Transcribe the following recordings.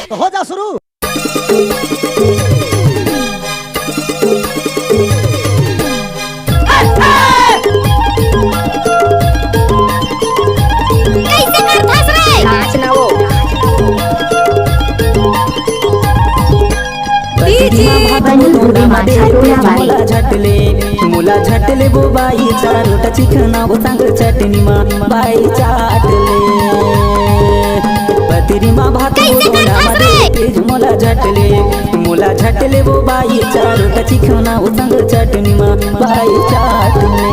तो हो जा शुरू। मुला झटले वो बाई चारोट चिकना वो सांग चटनी मा बाई चाटले पतिरी मा भात मुला झटले वो बाई चारोट चिकना वो सांग चटनी मा बाई चाटले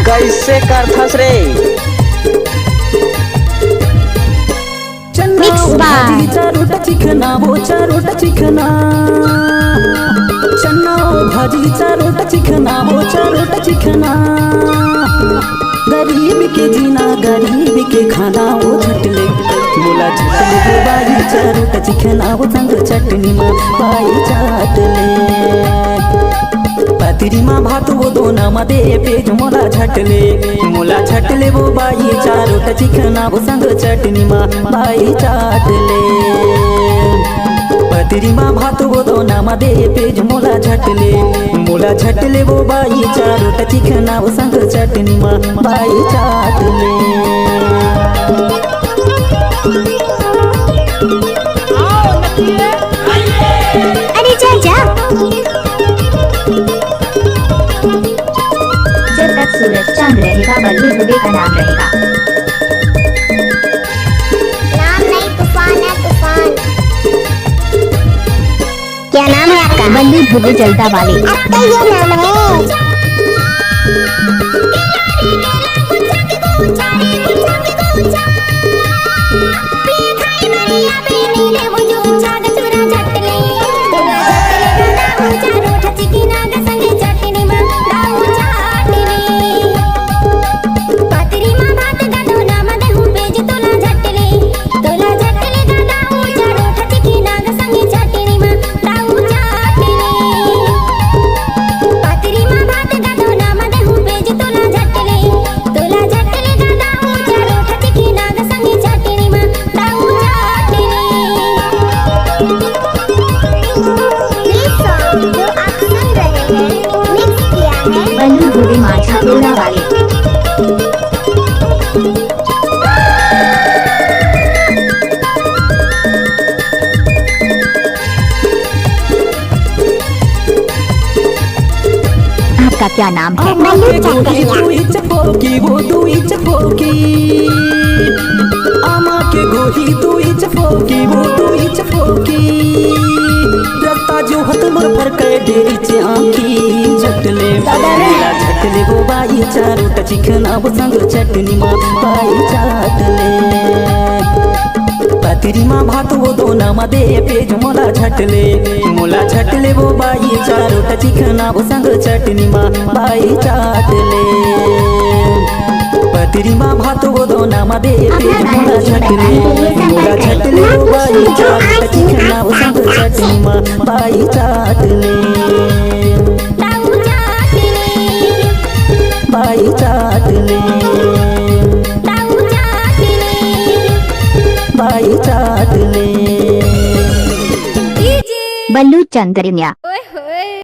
कैसे कर फंस रे चारोट चिकना वो चारोट चिकना चन्ना भाजी चारोट चिकना वो चारोट चिकना गरीब के जीना गरीब के खाना वो झटले मुला झटले वो बाई चारोट चिकना वो संग चटनी मा बाई चाटले पतिरी मा भात वो दोना मध्ये पेज मुला झटले वो बाई चारोट चिकना वो संग चटनी मा बाई चाटले पतिरी मा भात वो दोना मध्ये पेज मुला झटले वो बाई चारोट चिकना वो संग चटनी मा बाई चाटले अरे जा जा सूरज चांद रहेगा बल्लू दुबे का नाम रहेगा। नाम नहीं तूफान है तूफान। क्या नाम है आपका? बल्लू दुबे जलता वाली। अब तो ये नाम है। बल्लू दुबे माझा टोला वाले। आपका क्या नाम है? आमा के गोही तू चपोकी वो तू चपोकी रत्ता जो हत मोर पर के डेरी चे आंखी झटले झटले वो बाई चारोट चिकना वो संग चटनी मा बाई चाटले पतिरी मा भात वो दोना मध्ये पेज मुला झटले वो बाई चारोट चिकना वो संग चटनी मा बाई चाटले पतिरी मा भात वो दोना मध्ये पेज मुला झटले वो बाई चारोट चिकना वो संग चटनी मा बाई चाटले बाई चाटले बाई चाटले बल्लू चंद्रिया।